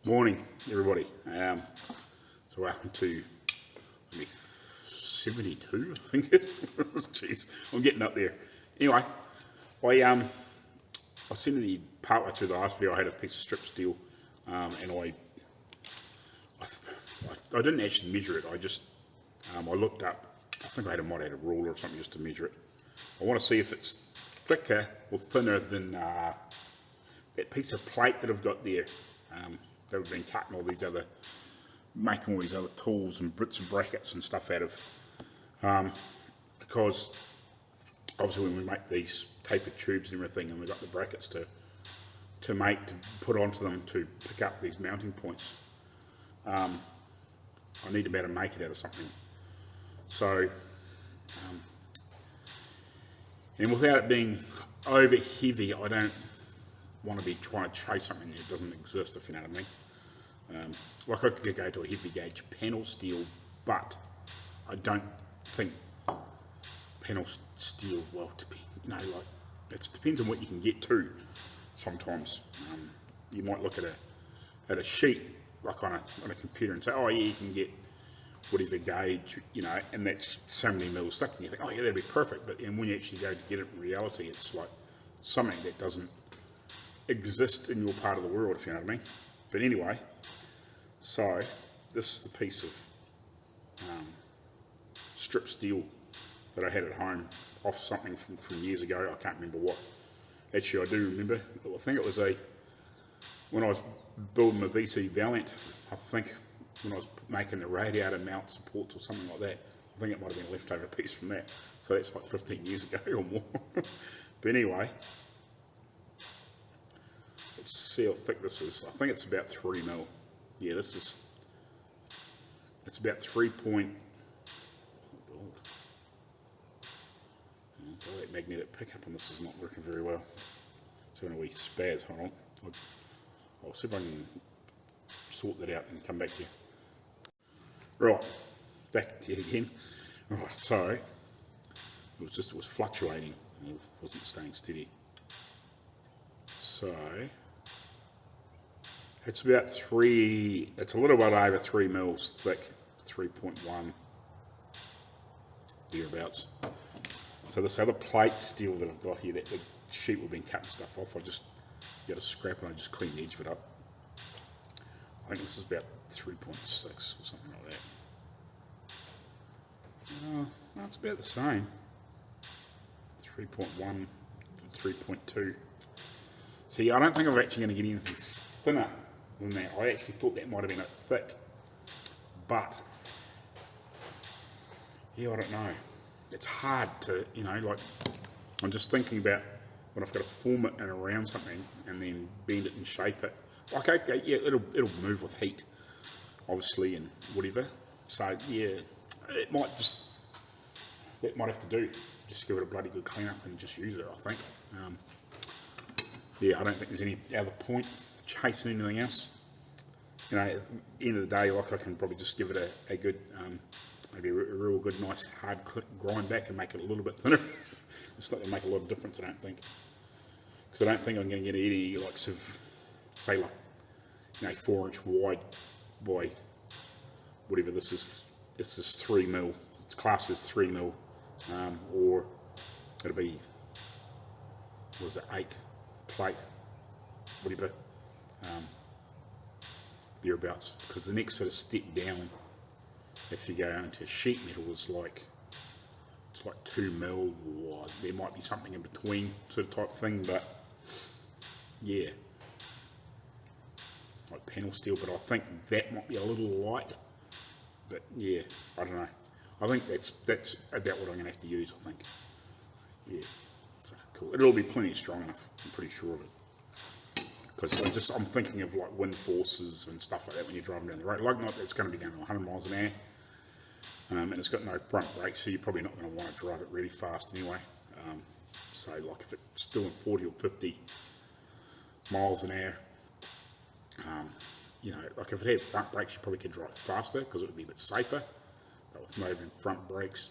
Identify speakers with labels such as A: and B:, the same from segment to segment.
A: Morning, everybody. So welcome to maybe 72, I think. Jeez, I'm getting up there. Anyway, I seen the partway through the last video. I had a piece of strip steel, and I didn't actually measure it. I looked up. I think I might have had a ruler or something just to measure it. I want to see if it's thicker or thinner than that piece of plate that I've got there. That we've been cutting making all these other tools and bits and brackets and stuff out of. Because obviously when we make these tapered tubes and everything, and we've got the brackets to put onto them to pick up these mounting points, I need to be able to make it out of something. So, and without it being over heavy, I don't want to be trying to chase something that doesn't exist, if you know what I mean. Like I could go to a heavy gauge panel steel, but I don't think panel steel, well, it depends on what you can get to. Sometimes you might look at a sheet like on a computer and say, oh yeah, you can get whatever gauge, and that's so many mils thick, and you think, oh yeah, that'd be perfect. But when you actually go to get it in reality, it's like something that doesn't exist in your part of the world, if you know what I mean. But anyway, so this is the piece of strip steel that I had at home off something from years ago. I can't remember what. Actually, I do remember. I think it was when I was building my VC Valiant, I think when I was making the radiator mount supports or something like that, I think it might have been a leftover piece from that. So that's like 15 years ago or more. But anyway, let's see how thick this is. I think it's about 3 mil. Yeah, it's about 3 point. Oh God, that magnetic pickup on this is not working very well. It's doing a wee spaz. Hold on. I'll see if I can sort that out and come back to you. Right, back to you again. Right, so it was fluctuating. It wasn't staying steady. So it's about it's a little bit over 3 mils thick, 3.1, thereabouts. So this other plate steel that I've got here, that big sheet we've been cutting stuff off, I just got a scrap and I just clean the edge of it up. I think this is about 3.6 or something like that. No, it's about the same. 3.1, 3.2. See, I don't think I'm actually going to get anything thinner than that. I actually thought that might have been a bit thick. But, yeah, I don't know. It's hard to, I'm just thinking about when I've got to form it and around something and then bend it and shape it. Like, okay, yeah, it'll move with heat, obviously, and whatever. So, yeah, that might have to do. Just give it a bloody good clean up and just use it, I think. Yeah, I don't think there's any other point chasing anything else. At the end of the day, I can probably just give it a good, maybe a real good, nice, hard grind back and make it a little bit thinner. It's not going to make a lot of difference, I don't think. Because I don't think I'm going to get any likes of, say, 4-inch wide by whatever this is. This is 3 mil. It's classed as 3 mil, or it'll be, eighth plate, whatever, thereabouts. Because the next sort of step down, if you go into sheet metal, it's like 2 mil, or there might be something in between sort of type thing. But yeah, like panel steel. But I think that might be a little light. But yeah, I don't know. I think that's about what I'm going to have to use, I think. Yeah, so cool. It'll be plenty strong enough, I'm pretty sure of it. Because I'm thinking of like wind forces and stuff like that when you're driving down the road. Like, not that it's going to be going 100 miles an hour, and it's got no front brakes, so you're probably not going to want to drive it really fast anyway. So like if it's doing 40 or 50 miles an hour, like if it had front brakes, you probably could drive faster because it would be a bit safer. But with no front brakes,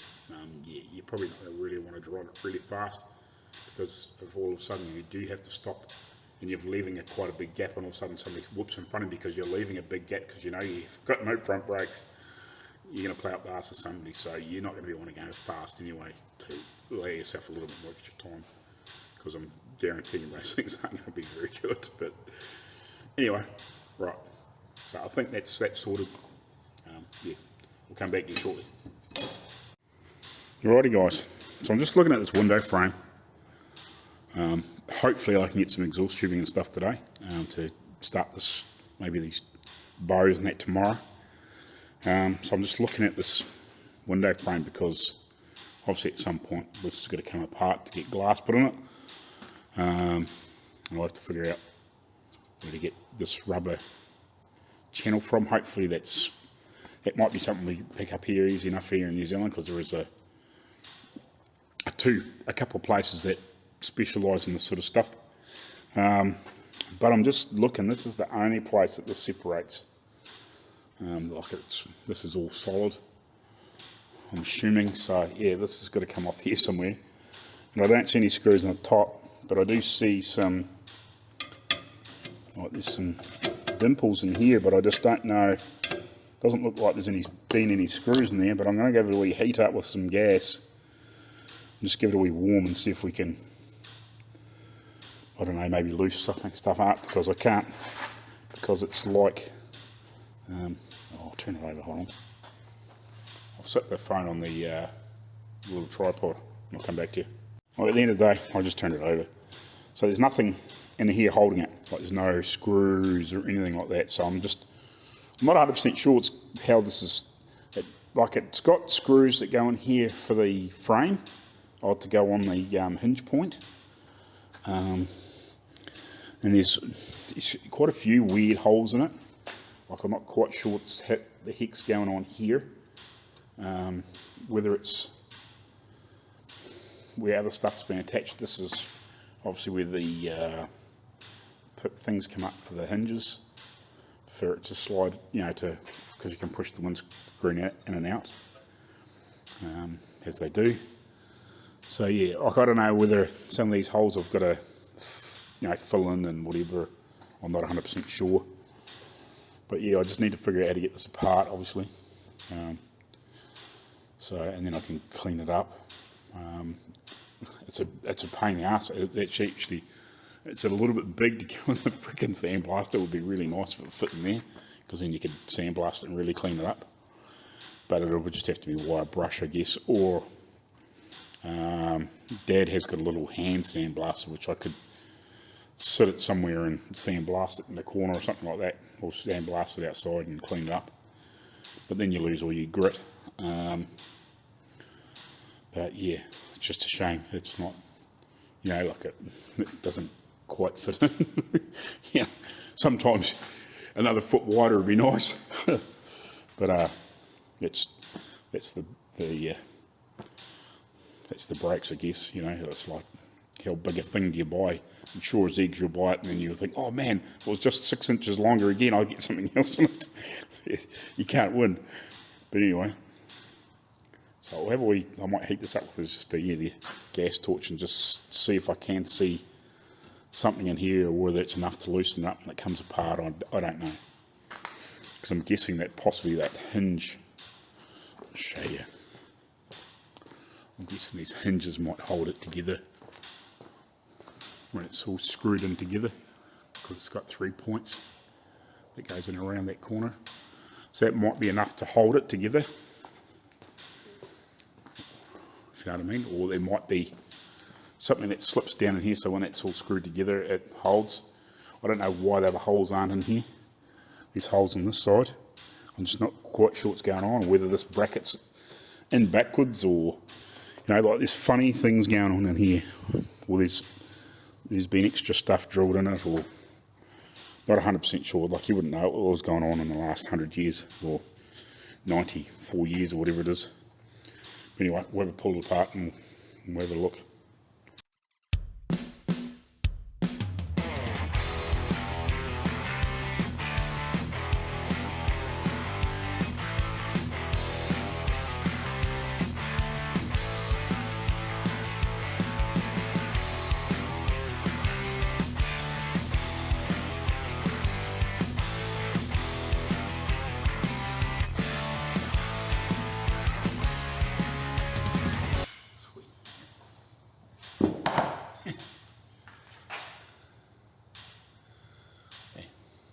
A: yeah, you're probably not going to really want to drive it really fast, because if all of a sudden you do have to stop and you're leaving quite a big gap, and all of a sudden somebody whoops in front of you because you're leaving a big gap because you know you've got no front brakes, you're going to play up the arse of somebody, so you're not going to be wanting to go fast anyway to allow yourself a little bit more extra time, because I'm guaranteeing those things aren't going to be very good. But anyway, right, so I think that's sorted. Yeah, we'll come back to you shortly. Alrighty guys, so I'm just looking at this window frame. Hopefully I can get some exhaust tubing and stuff today to start this, maybe these bows and that tomorrow. So I'm just looking at this window frame because obviously at some point this is going to come apart to get glass put in it. And I'll have to figure out where to get this rubber channel from. Hopefully that might be something we can pick up here easy enough here in New Zealand, because there is a couple of places that specialise in this sort of stuff. But I'm just looking, this is the only place that this separates. This is all solid, I'm assuming, so yeah, this is going to come off here somewhere. And I don't see any screws on the top, but I do see some, there's some dimples in here, but I just don't know, doesn't look like there's been any screws in there. But I'm going to give it a wee heat up with some gas, and just give it a wee warm and see if we can, I don't know, maybe loose stuff up, because I can't, because it's like, I'll turn it over, hold on. I'll set the phone on the little tripod and I'll come back to you. Well, at the end of the day, I'll just turn it over. So there's nothing in here holding it, like there's no screws or anything like that. So I'm not 100% sure how this is, it's got screws that go in here for the frame, or to go on the hinge point. And there's quite a few weird holes in it. Like I'm not quite sure what's the heck's going on here. Whether it's where other stuff's been attached. This is obviously where the things come up for the hinges, for it to slide, because you can push the windscreen in and out, as they do. So yeah, I don't know whether some of these holes I've got to fill in and whatever. I'm not 100% sure. But yeah, I just need to figure out how to get this apart, obviously. And then I can clean it up. It's a pain in the ass. It's a little bit big to go in the freaking sandblaster. It would be really nice if it fit in there, because then you could sandblast it and really clean it up. But it would just have to be wire brush, I guess, or Dad has got a little hand sandblaster which I could sit it somewhere and sandblast it in the corner or something like that, or sandblast it outside and clean it up. But then you lose all your grit. But yeah, it's just a shame. It's not, it doesn't quite fit in. Sometimes another foot wider would be nice. But that's the brakes, I guess. It's like, how big a thing do you buy? I'm sure as eggs you'll buy it, and then you'll think, oh man, if it was just 6 inches longer again, I'll get something else in it. You can't win. But anyway, so I might heat this up with the gas torch and just see if I can see something in here, or whether it's enough to loosen it up and it comes apart. I don't know, because I'm guessing that possibly that hinge, I'll show you, I'm guessing these hinges might hold it together when it's all screwed in together, because it's got 3 points that goes in around that corner. So that might be enough to hold it together, if you know what I mean. Or there might be something that slips down in here, so when it's all screwed together it holds. I don't know why the other holes aren't in here. There's holes on this side. I'm just not quite sure what's going on, or whether this bracket's in backwards, or like there's funny things going on in here, or there's been extra stuff drilled in it, or not 100% sure. Like, you wouldn't know what was going on in the last 100 years, or 94 years, or whatever it is. But anyway, we'll have it pulled apart and we'll have a look.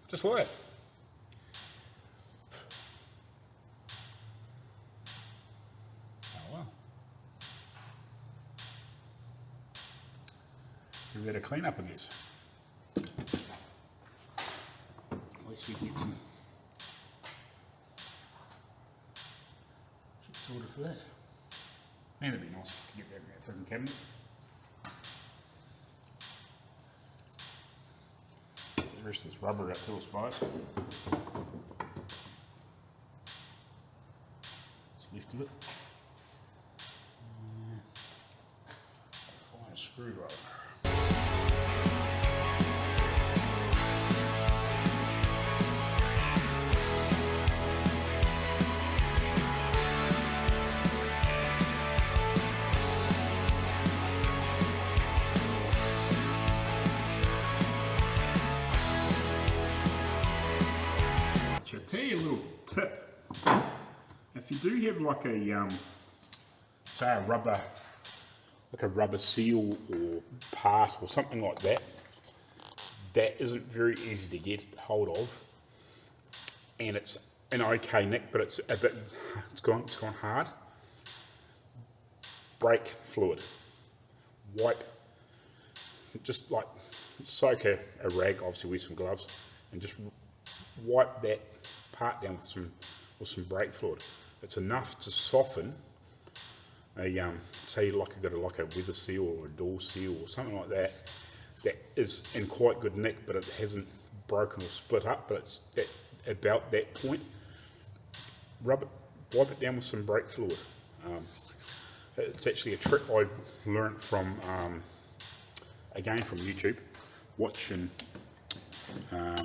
A: Just like that. Oh well. Give that a clean up, I guess. At least we get some shit sorted for that. Man, that'd be nice to get that in that freaking cabinet. The rest of this rubber out till it's right. What's left of it? Find a screwdriver. I'll tell you a little tip. If you do have like a, say a rubber, like a rubber seal or part or something like that, that isn't very easy to get hold of, and it's an okay nick, but it's a bit, it's gone hard. Brake fluid. Wipe, just like soak a rag, obviously wear some gloves, and just wipe that part down with some brake fluid. It's enough to soften a say like you've got like a weather seal or a door seal or something like that, that is in quite good nick, but it hasn't broken or split up, but it's at about that point. Wipe it down with some brake fluid. It's actually a trick I learnt from again from YouTube, watching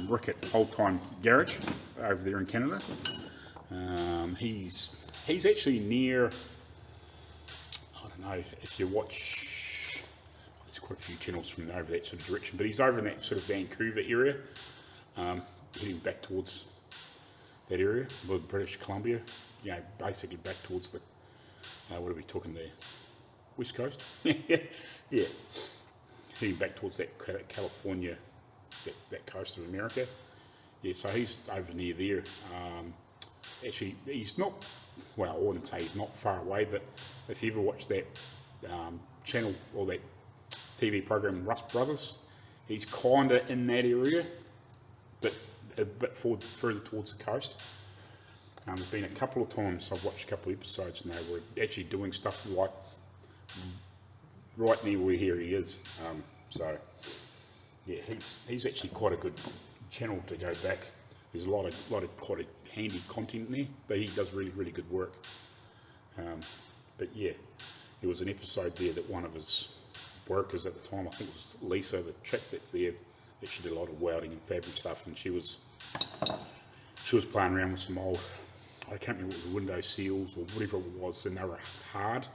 A: Rick at Hombre Garage over there in Canada. He's actually near, I don't know if you watch, there's quite a few channels from over that sort of direction, but he's over in that sort of Vancouver area, heading back towards that area, with British Columbia, you know, basically back towards the, what are we talking there, West Coast? Yeah, heading back towards that California, that coast of America. Yeah, so he's over near there. Actually, he's not, well, I wouldn't say he's not far away, but if you ever watch that channel or that TV program, Rust Brothers, he's kind of in that area, but a bit further towards the coast. There's been a couple of times I've watched a couple of episodes and they were actually doing stuff right near where here he is. So yeah, he's actually quite a good channel to go back. There's a lot of quite handy content in there, but he does really, really good work. But yeah, there was an episode there that one of his workers at the time, I think it was Lisa, the chick that's there, that she did a lot of welding and fab and stuff, and she was playing around with some old, I can't remember what it was, window seals or whatever it was, and they were hard,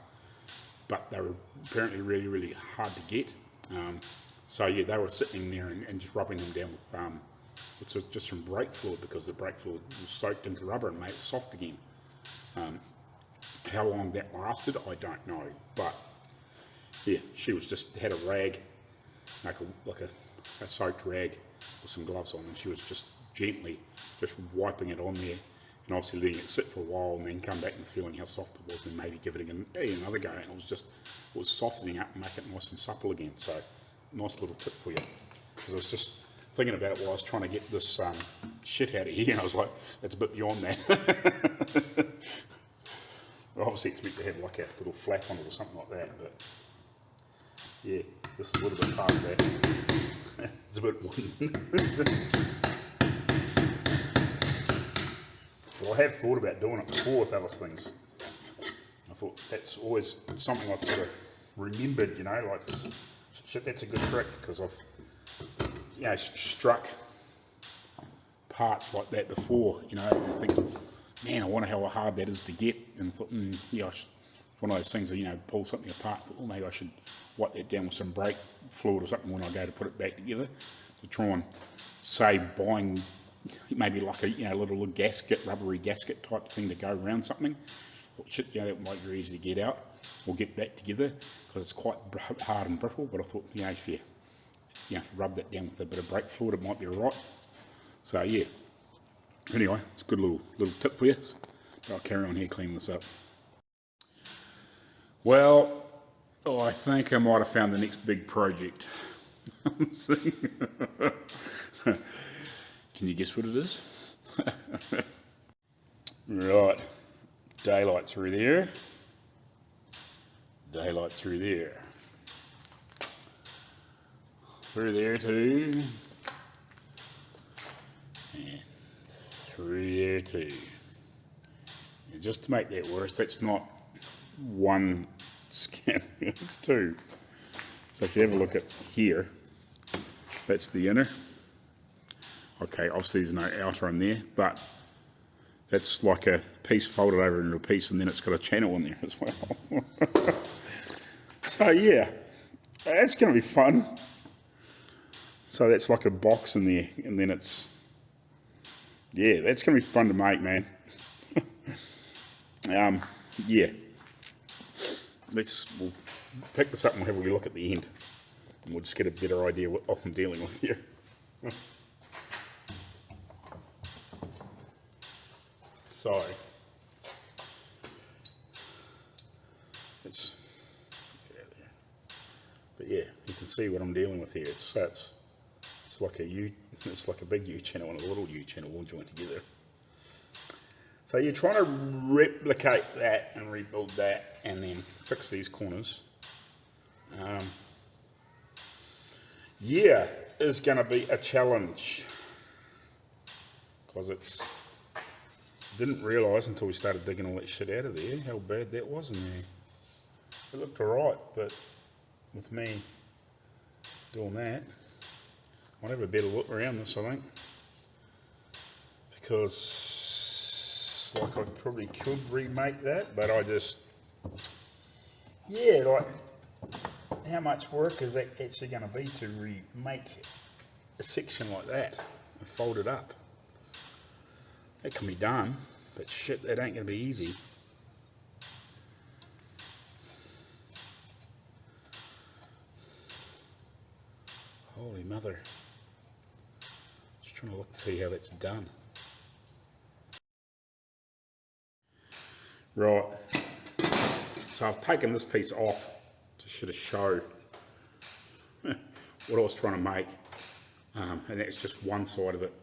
A: but they were apparently really, really hard to get. So yeah, they were sitting there and just rubbing them down with just some brake fluid, because the brake fluid was soaked into rubber and made it soft again. How long that lasted, I don't know, but yeah, she was just had a rag, like a soaked rag with some gloves on, and she was just gently just wiping it on there, and obviously letting it sit for a while, and then come back and feeling how soft it was, and maybe give it another go, and it was softening up and making it nice and supple again. So nice little tip for you, because I was just thinking about it while I was trying to get this shit out of here, and I was like, that's a bit beyond that. I obviously expect to have like a little flap on it or something like that, but yeah, this is a little bit past that. It's a bit wooden. Well, I have thought about doing it before with other things. I thought that's always something I've sort of remembered, you know, like, shit, that's a good trick, because I've, you know, struck parts like that before, you know, and I think, man, I wonder how hard that is to get, and I thought, yeah, one of those things where, you know, pull something apart, I thought, maybe I should wipe that down with some brake fluid or something when I go to put it back together, to try and save buying maybe like a, you know, little gasket, rubbery gasket type thing to go around something. I thought, shit, you know, that might be very easy to get out or get back together, because it's quite hard and brittle, but I thought, you know, if you rub that down with a bit of brake fluid, it might be alright. So yeah, anyway, it's a good little tip for you. I'll carry on here cleaning this up. Well, I think I might have found the next big project. Can you guess what it is? Right, daylight through there, daylight through there, through there too, and through there too. And just to make that worse, that's not one skin, it's two. So if you have a look at here, that's the inner. Okay, obviously there's no outer in there, but that's like a piece folded over into a piece, and then it's got a channel in there as well. So yeah, that's going to be fun. So that's like a box in there, and then it's, yeah, that's going to be fun to make, man. Yeah. We'll pick this up and we'll have a look at the end, and we'll just get a better idea what I'm dealing with here. So, but yeah, you can see what I'm dealing with here. It's like a U, it's like a big U channel and a little U channel all joined together. So you're trying to replicate that and rebuild that, and then fix these corners. Yeah, is going to be a challenge, because didn't realise until we started digging all that shit out of there how bad that was in there. It looked alright, but with me doing that, I'll have a better look around this, I think, because like I probably could remake that, but I just, yeah, like how much work is that actually going to be to remake a section like that and fold it up? It can be done, but shit, that ain't going to be easy. Holy mother. Just trying to look to see how that's done. Right. So I've taken this piece off to sort of show what I was trying to make. And that's just one side of it.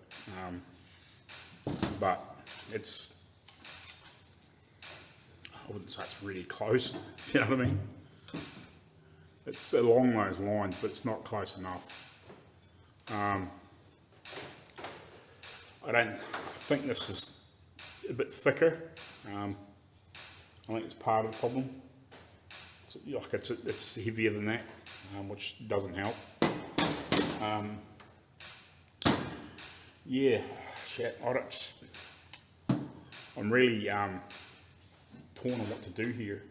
A: But it's, I wouldn't say it's really close, if you know what I mean. It's along those lines, but it's not close enough. I think this is a bit thicker. I think it's part of the problem. It's heavier than that, which doesn't help. Yeah, shit, I'm really torn on what to do here.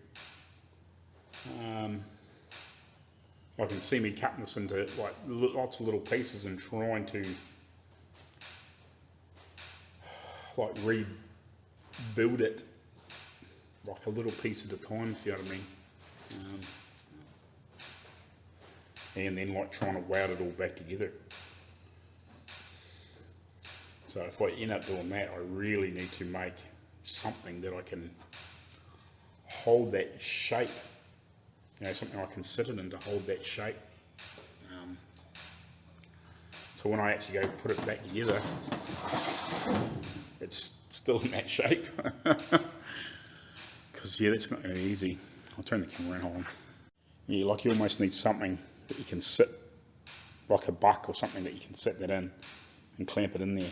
A: I can see me cutting this into like lots of little pieces and trying to like rebuild it like a little piece at a time, if you know what I mean. And then like trying to weld it all back together. So if I end up doing that, I really need to make something that I can hold that shape. You know, something I can sit it in to hold that shape. So when I actually go put it back together, it's still in that shape. Because yeah, that's not going to be easy. I'll turn the camera around, hold on. Yeah, like you almost need something that you can sit, like a buck or something that you can sit that in and clamp it in there.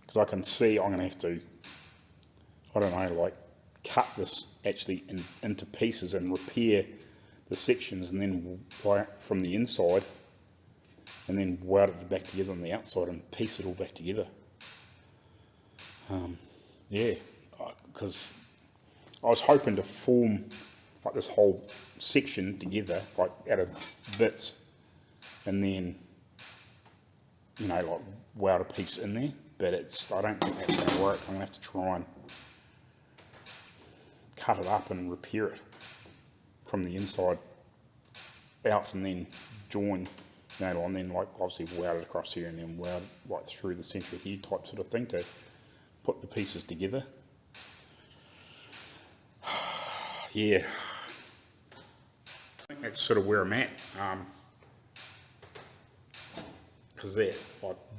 A: Because I can see I'm going to have to, I don't know, like cut this actually into pieces and repair the sections, and then from the inside, and then weld it back together on the outside and piece it all back together. Yeah, because I was hoping to form like this whole section together, like out of bits, and then, you know, like weld a piece in there. But I don't think that's going to work. I'm going to have to try and cut it up and repair it from the inside out, and then join You know, and then like obviously weld it across here and then weld right through the centre here type sort of thing to put the pieces together. Yeah, I think that's sort of where I'm at. Because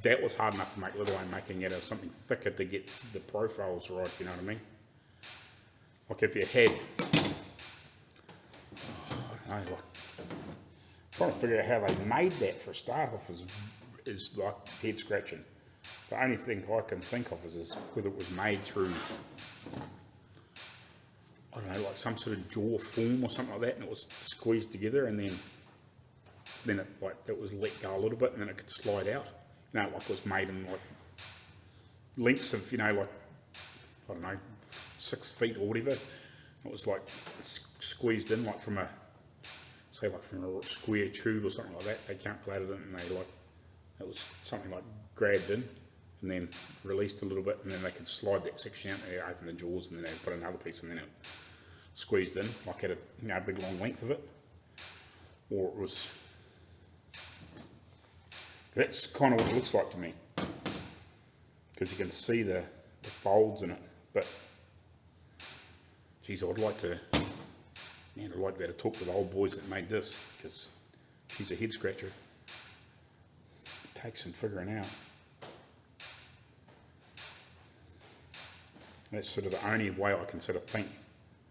A: that was hard enough to make, let alone making it as something thicker to get the profiles right, if you know what I mean. Like if you had, I don't know, like trying to figure out how they made that for a start off is like head scratching. The only thing I can think of is whether it was made through, I don't know, like some sort of jaw form or something like that, and it was squeezed together, and then it was let go a little bit, and then it could slide out. You know, like it was made in like lengths of, you know, like, I don't know, 6 feet or whatever. It was like squeezed in, like from a, say like from a square tube or something like that. They calculated it, and it was something like grabbed in and then released a little bit, and then they could slide that section out, and they open the jaws, and then they put another piece, and then it squeezed in, like at a big long length of it. Or it was, that's kind of what it looks like to me, because you can see the folds in it. But geez, I'd like to be able to talk to the old boys that made this, because she's a head scratcher. It takes some figuring out. That's sort of the only way I can sort of think,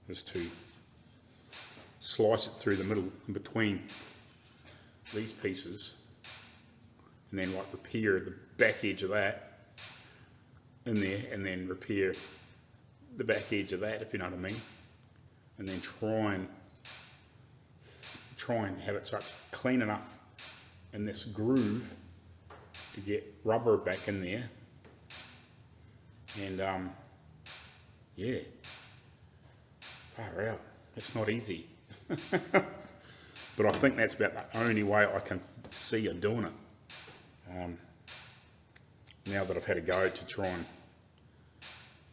A: is to slice it through the middle in between these pieces, and then like repair the back edge of that in there, and then repair the back edge of that, if you know what I mean, and then try and have it so it's clean enough in this groove to get rubber back in there. And yeah, far out, it's not easy. But I think that's about the only way I can see of doing it. Now that I've had a go to try and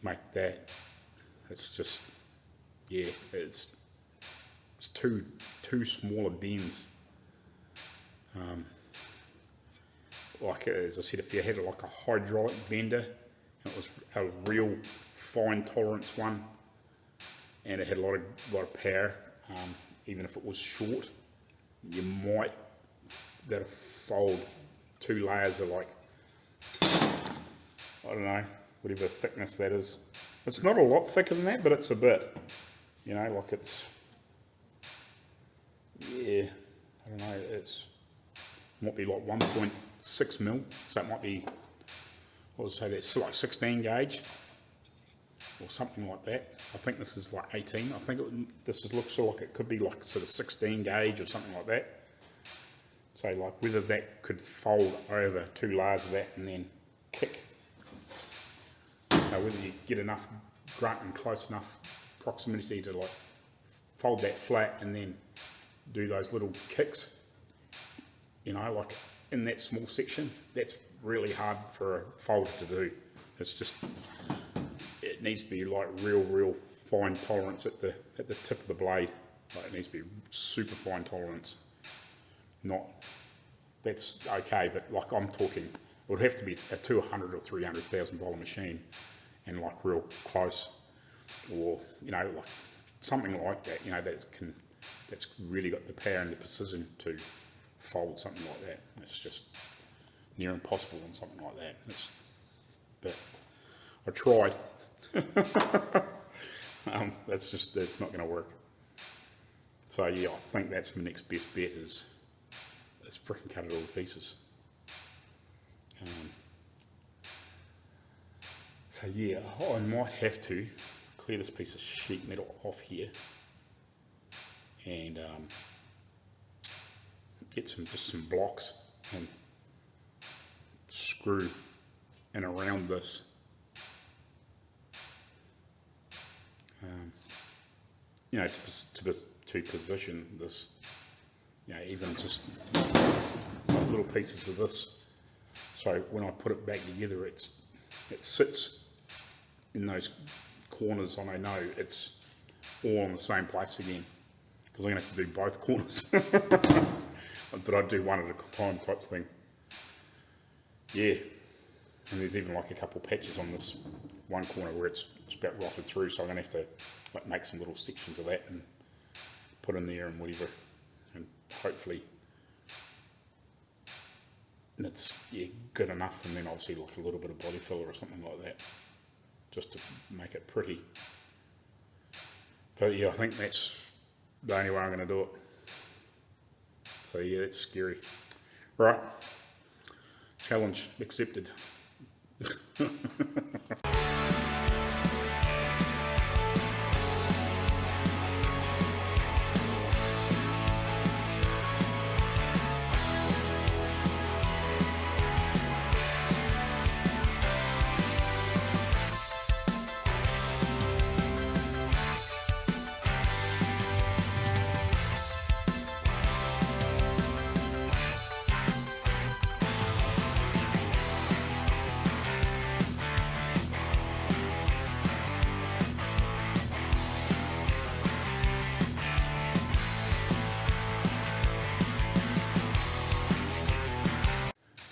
A: make that, it's just, yeah, it's two smaller bends. Like as I said, if you had like a hydraulic bender, it was a real fine tolerance one, and it had a lot of power. Even if it was short, you might be able to fold 2 layers of, like, I don't know, whatever thickness that is. It's not a lot thicker than that, but it's a bit, you know, like it's, yeah, I don't know, it might be like 1.6 mil, so it might be, what would I say, that's like 16 gauge or something like that. I think this is like 18. I think this looks like it could be like sort of 16 gauge or something like that. So like whether that could fold over 2 layers of that and then kick. So whether you get enough grunt and close enough proximity to like fold that flat and then do those little kicks, you know, like in that small section, that's really hard for a folder to do. It's just, it needs to be like real fine tolerance at the tip of the blade. Like it needs to be super fine tolerance. Not, that's okay, but like I'm talking, it would have to be a $200,000 or $300,000 machine, and like real close, or you know, like something like that. You know, that's really got the power and the precision to fold something like that. It's just near impossible on something like that. But I tried. That's not going to work. So yeah, I think that's my next best bet is freaking cut it all to pieces. So yeah, I might have to clear this piece of sheet metal off here and get just some blocks and screw in around this. You know, to position this, you know, even just little pieces of this. So when I put it back together, it sits in those corners, and I know it's all in the same place again, because I'm going to have to do both corners. but I do one at a time type thing. Yeah, and there's even like a couple patches on this one corner where it's about rotted through, so I'm going to have to like make some little sections of that and put in there and whatever, and hopefully it's good enough, and then obviously like a little bit of body filler or something like that just to make it pretty. But yeah, I think that's the only way I'm going to do it. So yeah, that's scary. Right, challenge accepted.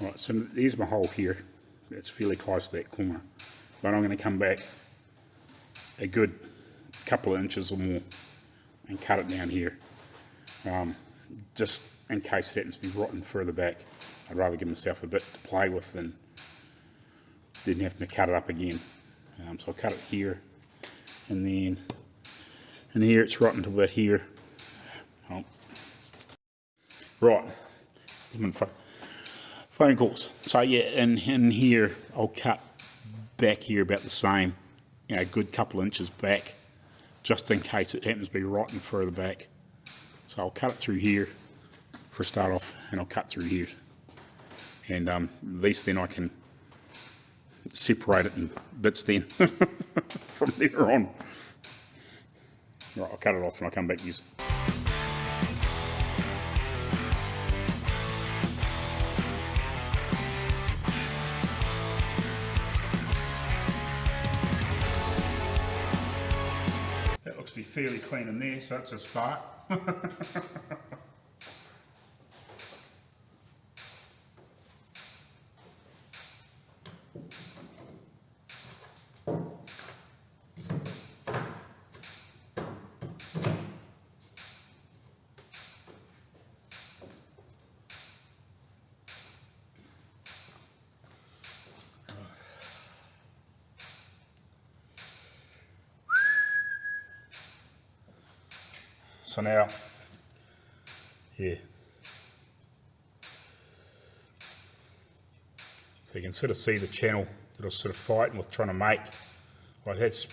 A: Right, so there's my hole here. It's fairly close to that corner, but I'm going to come back a good couple of inches or more and cut it down here, just in case it happens to be rotten further back. I'd rather give myself a bit to play with than having to cut it up again. So I'll cut it here, and then in here it's rotten to about here. Oh. Right, phone calls. So yeah, in here I'll cut back here about the same, a good couple of inches back, just in case it happens to be rotten further back. So I'll cut it through here for a start off, and I'll cut through here, and at least then I can separate it in bits then from there on. Right, I'll cut it off and I'll come back and use it. That looks to be fairly clean in there, so that's a start. So now, yeah, so you can sort of see the channel that I was sort of fighting with trying to make. Like it's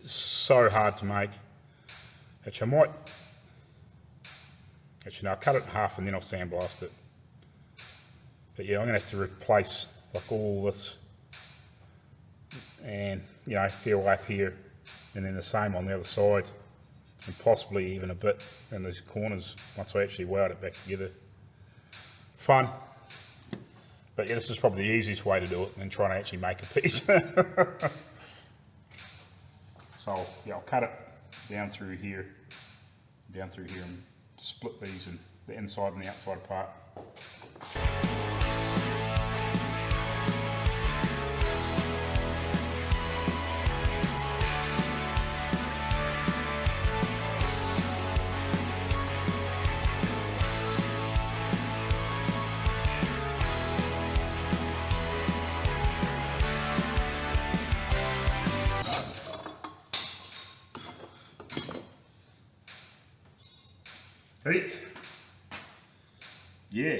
A: so hard to make. Actually, no, I'll cut it in half and then I'll sandblast it. But yeah, I'm going to have to replace like all this and, fill up here, and then the same on the other side, and possibly even a bit in these corners once I actually weld it back together. Fun. But yeah, this is probably the easiest way to do it than trying to actually make a piece. So yeah, I'll cut it down through here, and split these in the inside and the outside apart. Right. Yeah.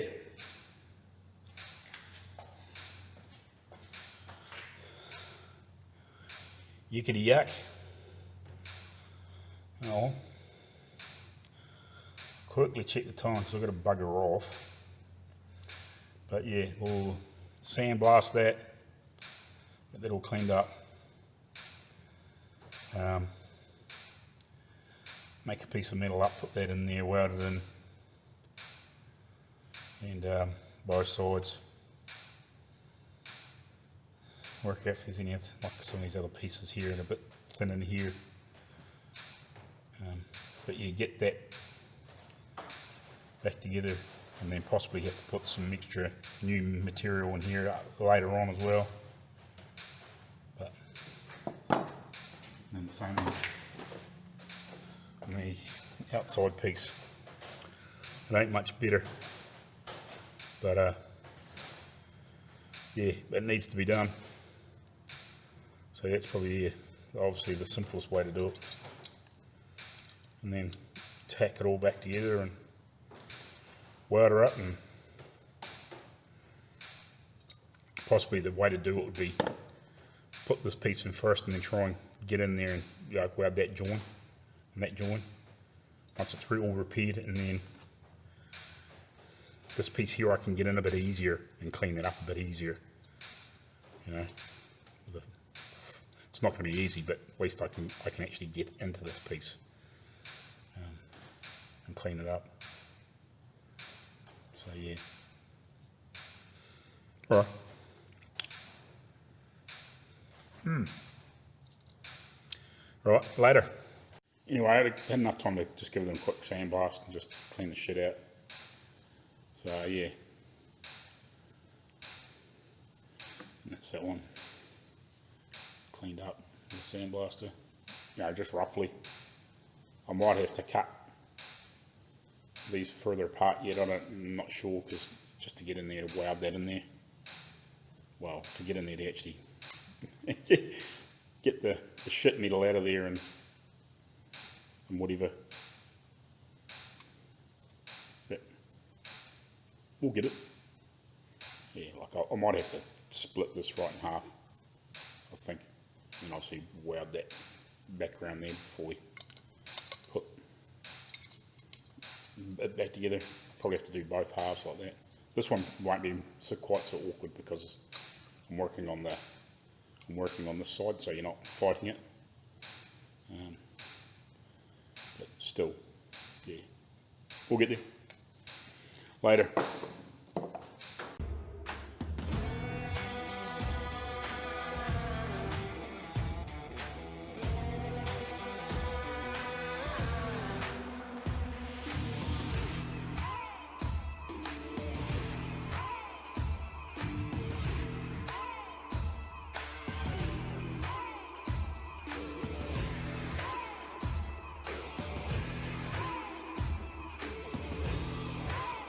A: Yickety yuck. Oh. Quickly check the time because I've got to bugger off. But yeah, we'll sandblast that, get that all cleaned up. Make a piece of metal up, put that in there, weld it in, and both sides. Work out if there's any, like some of these other pieces here and a bit thin in here. But you get that back together and then possibly have to put some extra new material in here later on as well. But then the same on the outside piece. It ain't much better, but yeah, it needs to be done. So that's probably obviously the simplest way to do it. And then tack it all back together and weld her up, and possibly the way to do it would be put this piece in first and then try and get in there and weld that joint and that joint once it's all repaired, and then this piece here I can get in a bit easier and clean it up a bit easier. You know, it's not going to be easy, but at least I can actually get into this piece and clean it up. So yeah. Alright. Right, later. Anyway, I had enough time to just give them a quick sandblast and just clean the shit out. So yeah. And that's that one. Cleaned up with a sandblaster. You know, just roughly. I might have to cut these further apart yet, I'm not sure, because just to get in there to weld that in there, well, to get in there to actually get the shit metal out of there and whatever, but we'll get it. Yeah, like I might have to split this right in half, I think, and obviously weld that background there before we put it back together. Probably have to do both halves like that. This one won't be quite so awkward because I'm working on this side, so you're not fighting it. But still, yeah, we'll get there later.